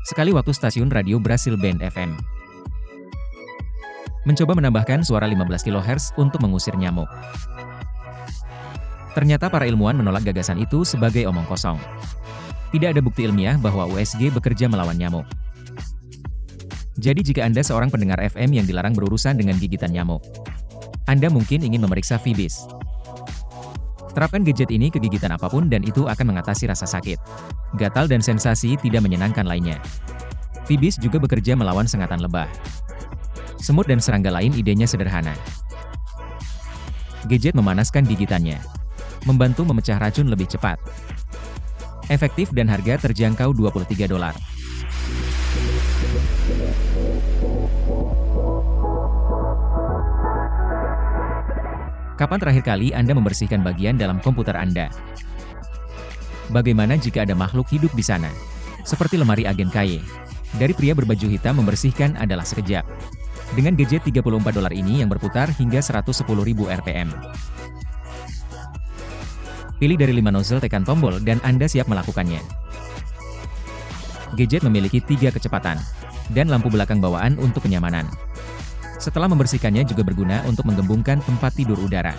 Sekali waktu stasiun radio Brasil Band FM mencoba menambahkan suara 15 kHz untuk mengusir nyamuk. Ternyata para ilmuwan menolak gagasan itu sebagai omong kosong. Tidak ada bukti ilmiah bahwa USG bekerja melawan nyamuk. Jadi jika Anda seorang pendengar FM yang dilarang berurusan dengan gigitan nyamuk, Anda mungkin ingin memeriksa Vibis. Terapkan gadget ini ke gigitan apapun dan itu akan mengatasi rasa sakit, gatal dan sensasi tidak menyenangkan lainnya. Vibis juga bekerja melawan sengatan lebah, semut dan serangga lain. Idenya sederhana. Gadget memanaskan gigitannya, membantu memecah racun lebih cepat. Efektif dan harga terjangkau $23. Kapan terakhir kali Anda membersihkan bagian dalam komputer Anda? Bagaimana jika ada makhluk hidup di sana? Seperti lemari agen KY. Dari pria berbaju hitam membersihkan adalah sekejap. Dengan gadget $34 ini yang berputar hingga 110.000 rpm. Pilih dari 5 nozzle, tekan tombol dan Anda siap melakukannya. Gadget memiliki 3 kecepatan dan lampu belakang bawaan untuk kenyamanan. Setelah membersihkannya juga berguna untuk menggembungkan tempat tidur udara,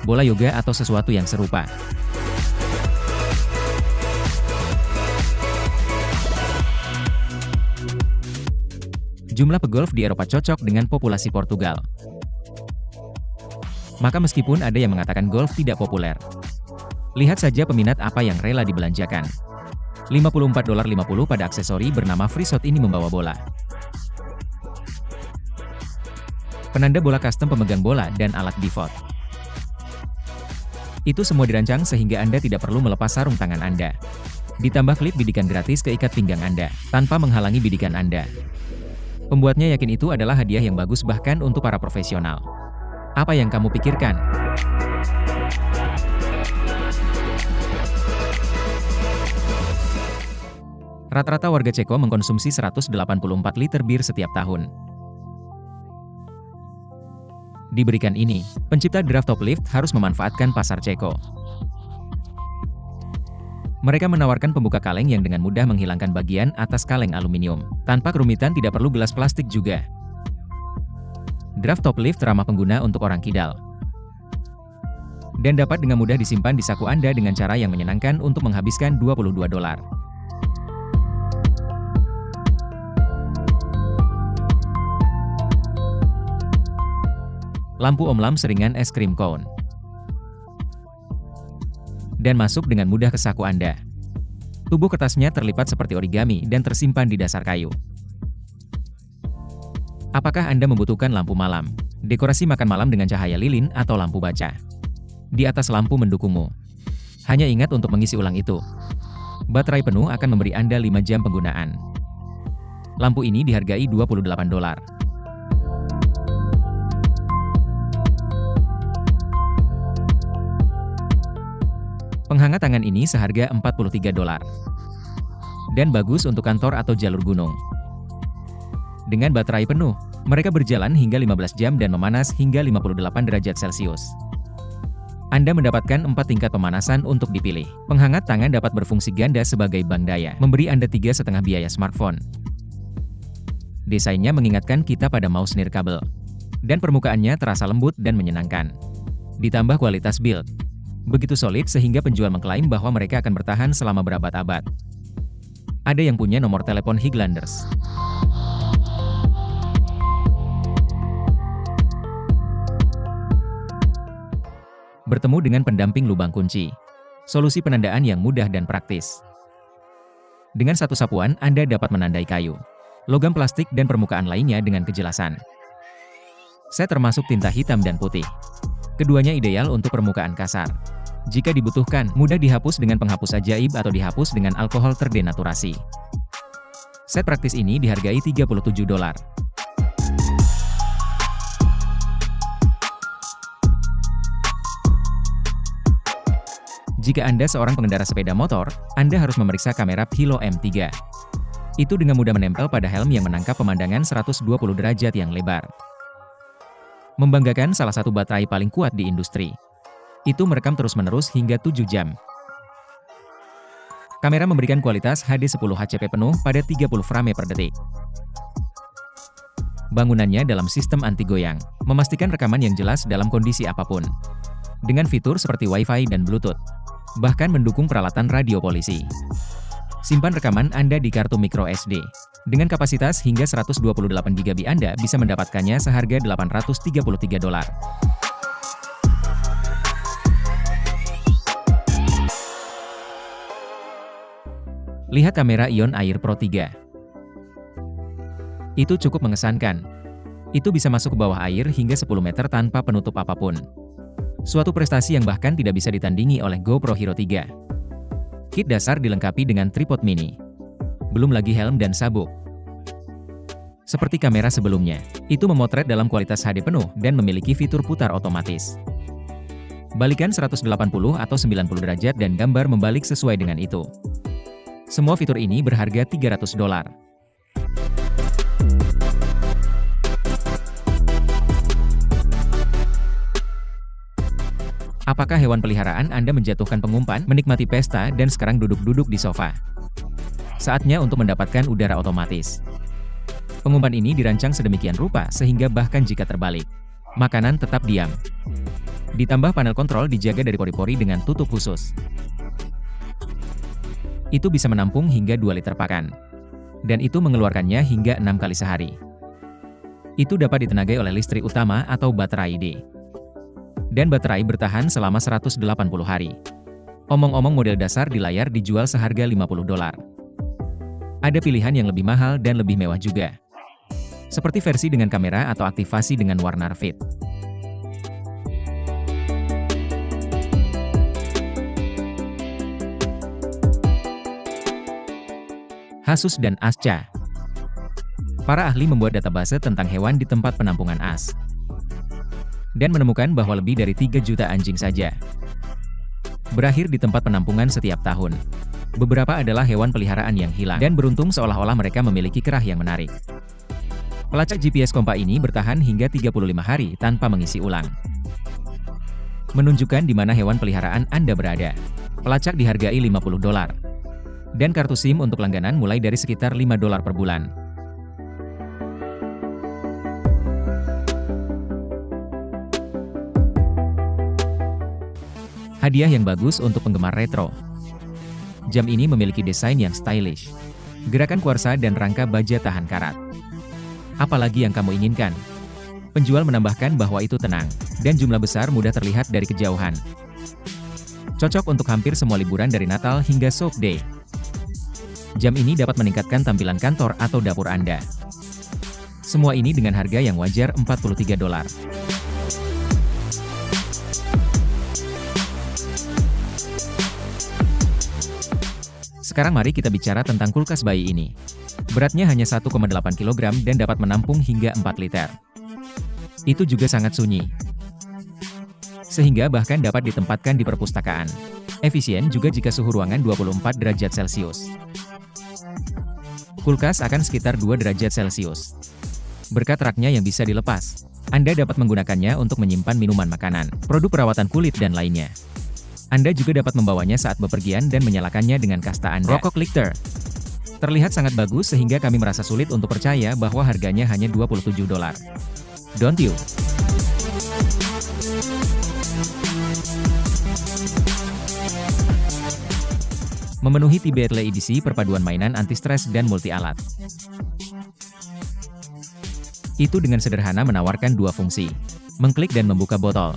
bola yoga atau sesuatu yang serupa. Jumlah pegolf di Eropa cocok dengan populasi Portugal. Maka meskipun ada yang mengatakan golf tidak populer, lihat saja peminat apa yang rela dibelanjakan. $54.50 pada aksesori bernama Free Shot ini membawa bola, penanda bola custom, pemegang bola, dan alat pivot. Itu semua dirancang sehingga Anda tidak perlu melepas sarung tangan Anda. Ditambah klip bidikan gratis ke ikat pinggang Anda, tanpa menghalangi bidikan Anda. Pembuatnya yakin itu adalah hadiah yang bagus bahkan untuk para profesional. Apa yang kamu pikirkan? Rata-rata warga Ceko mengkonsumsi 184 liter bir setiap tahun. Diberikan ini, pencipta Draft Top Lift harus memanfaatkan pasar Ceko. Mereka menawarkan pembuka kaleng yang dengan mudah menghilangkan bagian atas kaleng aluminium. Tanpa kerumitan, tidak perlu gelas plastik juga. Draft Top Lift ramah pengguna untuk orang kidal. Dan dapat dengan mudah disimpan di saku Anda dengan cara yang menyenangkan untuk menghabiskan $22. Lampu omlam seringan es krim cone. Dan masuk dengan mudah ke saku Anda. Tubuh kertasnya terlipat seperti origami dan tersimpan di dasar kayu. Apakah Anda membutuhkan lampu malam, dekorasi makan malam dengan cahaya lilin atau lampu baca? Di atas lampu mendukungmu. Hanya ingat untuk mengisi ulang itu. Baterai penuh akan memberi Anda 5 jam penggunaan. Lampu ini dihargai $28. Penghangat tangan ini seharga $43. Dan bagus untuk kantor atau jalur gunung. Dengan baterai penuh, mereka berjalan hingga 15 jam dan memanas hingga 58 derajat Celcius. Anda mendapatkan 4 tingkat pemanasan untuk dipilih. Penghangat tangan dapat berfungsi ganda sebagai bank daya, memberi Anda 3,5 biaya smartphone. Desainnya mengingatkan kita pada mouse nirkabel. Dan permukaannya terasa lembut dan menyenangkan. Ditambah kualitas build begitu solid sehingga penjual mengklaim bahwa mereka akan bertahan selama berabad-abad. Ada yang punya nomor telepon Higlanders. Bertemu dengan pendamping lubang kunci. Solusi penandaan yang mudah dan praktis. Dengan satu sapuan, Anda dapat menandai kayu, logam plastik dan permukaan lainnya dengan kejelasan. Set termasuk tinta hitam dan putih. Keduanya ideal untuk permukaan kasar. Jika dibutuhkan, mudah dihapus dengan penghapus ajaib atau dihapus dengan alkohol terdenaturasi. Set praktis ini dihargai $37. Jika Anda seorang pengendara sepeda motor, Anda harus memeriksa kamera Hilo M3. Itu dengan mudah menempel pada helm yang menangkap pemandangan 120 derajat yang lebar. Membanggakan salah satu baterai paling kuat di industri. Itu merekam terus-menerus hingga 7 jam. Kamera memberikan kualitas HD 10 HCP penuh pada 30 frame per detik. Bangunannya dalam sistem anti goyang, memastikan rekaman yang jelas dalam kondisi apapun. Dengan fitur seperti Wi-Fi dan Bluetooth, bahkan mendukung peralatan radio polisi. Simpan rekaman Anda di kartu micro SD. Dengan kapasitas hingga 128 GB Anda bisa mendapatkannya seharga $833. Lihat kamera Ion Air Pro 3. Itu cukup mengesankan. Itu bisa masuk ke bawah air hingga 10 meter tanpa penutup apapun. Suatu prestasi yang bahkan tidak bisa ditandingi oleh GoPro Hero 3. Kit dasar dilengkapi dengan tripod mini. Belum lagi helm dan sabuk. Seperti kamera sebelumnya, itu memotret dalam kualitas HD penuh dan memiliki fitur putar otomatis. Balikan 180 atau 90 derajat dan gambar membalik sesuai dengan itu. Semua fitur ini berharga $300. Apakah hewan peliharaan Anda menjatuhkan pengumpan, menikmati pesta, dan sekarang duduk-duduk di sofa? Saatnya untuk mendapatkan udara otomatis. Pengumpan ini dirancang sedemikian rupa sehingga bahkan jika terbalik, makanan tetap diam. Ditambah panel kontrol dijaga dari pori-pori dengan tutup khusus. Itu bisa menampung hingga 2 liter pakan. Dan itu mengeluarkannya hingga 6 kali sehari. Itu dapat ditenagai oleh listrik utama atau baterai D. Dan baterai bertahan selama 180 hari. Omong-omong model dasar di layar dijual seharga $50. Ada pilihan yang lebih mahal dan lebih mewah juga. Seperti versi dengan kamera atau aktivasi dengan warna fit. Asus dan Asca. Para ahli membuat database tentang hewan di tempat penampungan as. Dan menemukan bahwa lebih dari 3 juta anjing saja berakhir di tempat penampungan setiap tahun. Beberapa adalah hewan peliharaan yang hilang dan beruntung seolah-olah mereka memiliki kerah yang menarik. Pelacak GPS kompa ini bertahan hingga 35 hari tanpa mengisi ulang. Menunjukkan di mana hewan peliharaan Anda berada. Pelacak dihargai $50. Dan kartu SIM untuk langganan mulai dari sekitar $5 per bulan. Hadiah yang bagus untuk penggemar retro. Jam ini memiliki desain yang stylish. Gerakan kuarsa dan rangka baja tahan karat. Apalagi yang kamu inginkan? Penjual menambahkan bahwa itu tenang, dan jumlah besar mudah terlihat dari kejauhan. Cocok untuk hampir semua liburan dari Natal hingga Soap Day. Jam ini dapat meningkatkan tampilan kantor atau dapur Anda. Semua ini dengan harga yang wajar $43. Sekarang mari kita bicara tentang kulkas bayi ini. Beratnya hanya 1,8 kg dan dapat menampung hingga 4 liter. Itu juga sangat sunyi. Sehingga bahkan dapat ditempatkan di perpustakaan. Efisien juga jika suhu ruangan 24 derajat Celcius. Kulkas akan sekitar 2 derajat Celcius. Berkat raknya yang bisa dilepas, Anda dapat menggunakannya untuk menyimpan minuman makanan, produk perawatan kulit dan lainnya. Anda juga dapat membawanya saat bepergian dan menyalakannya dengan kasta Anda. Rokok Lighter. Terlihat sangat bagus sehingga kami merasa sulit untuk percaya bahwa harganya hanya $27. Don't you? Memenuhi Tibetle edisi perpaduan mainan anti-stres dan multi-alat. Itu dengan sederhana menawarkan 2 fungsi, mengklik dan membuka botol.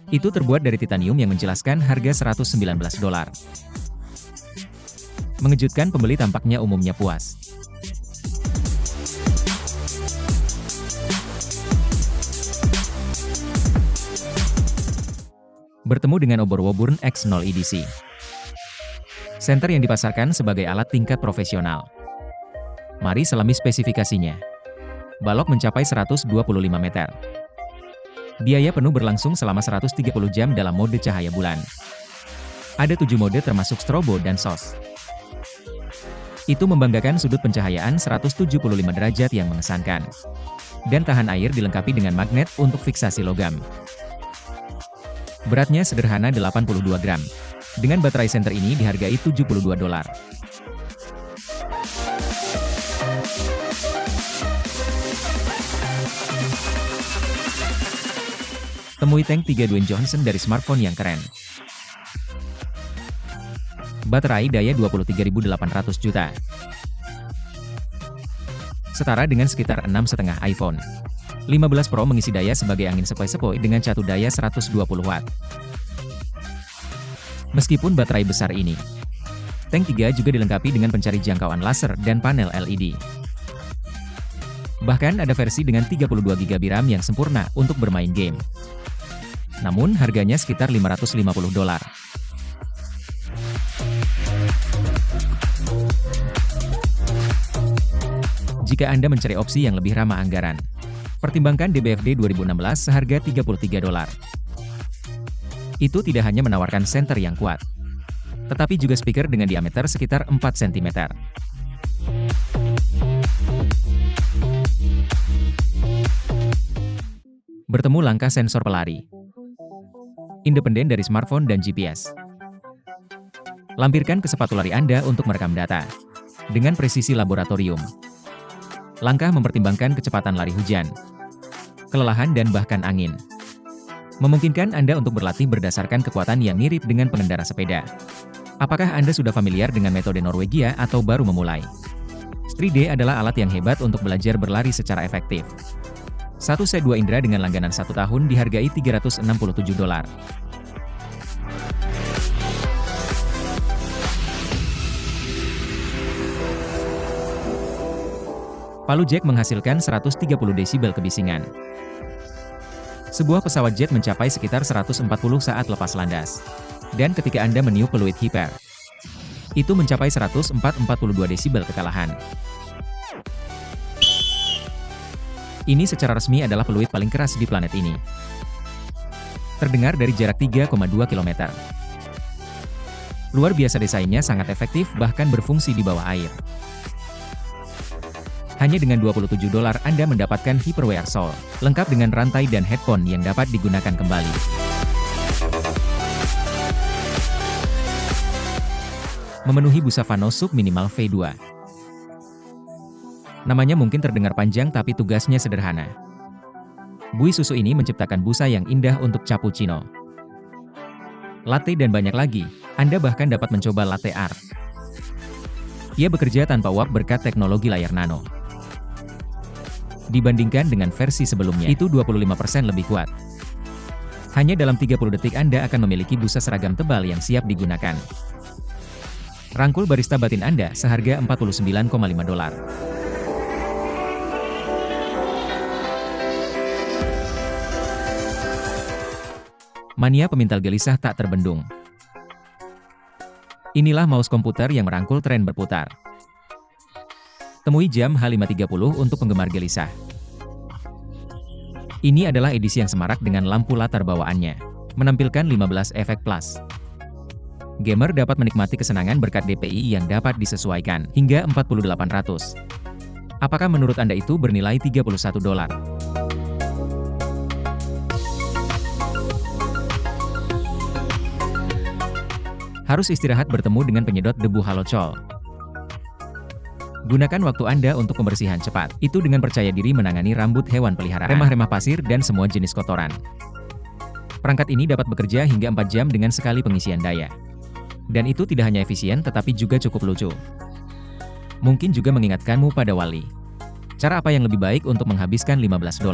Itu terbuat dari titanium yang menjelaskan harga $119. Mengejutkan, pembeli tampaknya umumnya puas. Bertemu dengan Obor Woburn X0 edisi. Senter yang dipasarkan sebagai alat tingkat profesional. Mari selami spesifikasinya. Balok mencapai 125 meter. Biaya penuh berlangsung selama 130 jam dalam mode cahaya bulan. Ada 7 mode termasuk strobo dan SOS. Itu membanggakan sudut pencahayaan 175 derajat yang mengesankan. Dan tahan air dilengkapi dengan magnet untuk fiksasi logam. Beratnya sederhana 82 gram. Dengan baterai center ini dihargai $72. Temui tank 3 Dwayne Johnson dari smartphone yang keren. Baterai daya 23.800 juta. Setara dengan sekitar 6,5 iPhone 15 Pro mengisi daya sebagai angin sepoi-sepoi dengan catu daya 120 Watt. Meskipun baterai besar ini, tank 3 juga dilengkapi dengan pencari jangkauan laser dan panel LED. Bahkan ada versi dengan 32 GB RAM yang sempurna untuk bermain game. Namun harganya sekitar $550. Jika Anda mencari opsi yang lebih ramah anggaran, pertimbangkan DBFD 2016 seharga $33. Itu tidak hanya menawarkan senter yang kuat, tetapi juga speaker dengan diameter sekitar 4 cm. Bertemu langkah sensor pelari independen dari smartphone dan GPS. Lampirkan ke sepatu lari Anda untuk merekam data dengan presisi laboratorium. Langkah mempertimbangkan kecepatan lari hujan, kelelahan dan bahkan angin. Memungkinkan Anda untuk berlatih berdasarkan kekuatan yang mirip dengan pengendara sepeda. Apakah Anda sudah familiar dengan metode Norwegia atau baru memulai? Stride adalah alat yang hebat untuk belajar berlari secara efektif. Satu set 2 indera dengan langganan 1 tahun dihargai $367. Palu Jack menghasilkan 130 desibel kebisingan. Sebuah pesawat jet mencapai sekitar 140 saat lepas landas. Dan ketika Anda meniup peluit hiper, itu mencapai 142 desibel kekalahan. Ini secara resmi adalah peluit paling keras di planet ini. Terdengar dari jarak 3,2 km. Luar biasa, desainnya sangat efektif bahkan berfungsi di bawah air. Hanya dengan $27 Anda mendapatkan Hyperwear Soul, lengkap dengan rantai dan headphone yang dapat digunakan kembali. Memenuhi busa Vanosub minimal V2. Namanya mungkin terdengar panjang tapi tugasnya sederhana. Buih susu ini menciptakan busa yang indah untuk cappuccino, latte dan banyak lagi. Anda bahkan dapat mencoba latte art. Ia bekerja tanpa uap berkat teknologi layar nano. Dibandingkan dengan versi sebelumnya, itu 25% lebih kuat. Hanya dalam 30 detik Anda akan memiliki busa seragam tebal yang siap digunakan. Rangkul barista batin Anda seharga $49,5. Mania pemintal gelisah tak terbendung. Inilah mouse komputer yang merangkul tren berputar. Temui jam H530 untuk penggemar gelisah. Ini adalah edisi yang semarak dengan lampu latar bawaannya, menampilkan 15 efek plus. Gamer dapat menikmati kesenangan berkat DPI yang dapat disesuaikan hingga 4800. Apakah menurut Anda itu bernilai $31? Harus istirahat bertemu dengan penyedot debu Halochol. Gunakan waktu Anda untuk pembersihan cepat, itu dengan percaya diri menangani rambut hewan peliharaan, remah-remah pasir dan semua jenis kotoran. Perangkat ini dapat bekerja hingga 4 jam dengan sekali pengisian daya. Dan itu tidak hanya efisien tetapi juga cukup lucu. Mungkin juga mengingatkanmu pada Wall-E. Cara apa yang lebih baik untuk menghabiskan $15?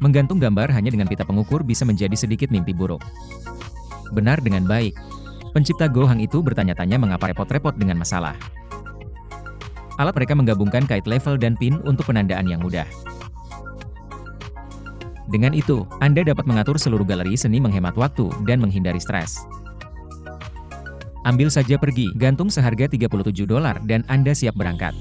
Menggantung gambar hanya dengan pita pengukur bisa menjadi sedikit mimpi buruk. Benar dengan baik. Pencipta Gohang itu bertanya-tanya mengapa repot-repot dengan masalah. Alat mereka menggabungkan kait level dan pin untuk penandaan yang mudah. Dengan itu, Anda dapat mengatur seluruh galeri seni, menghemat waktu, dan menghindari stres. Ambil saja pergi, gantung seharga $37 dan Anda siap berangkat.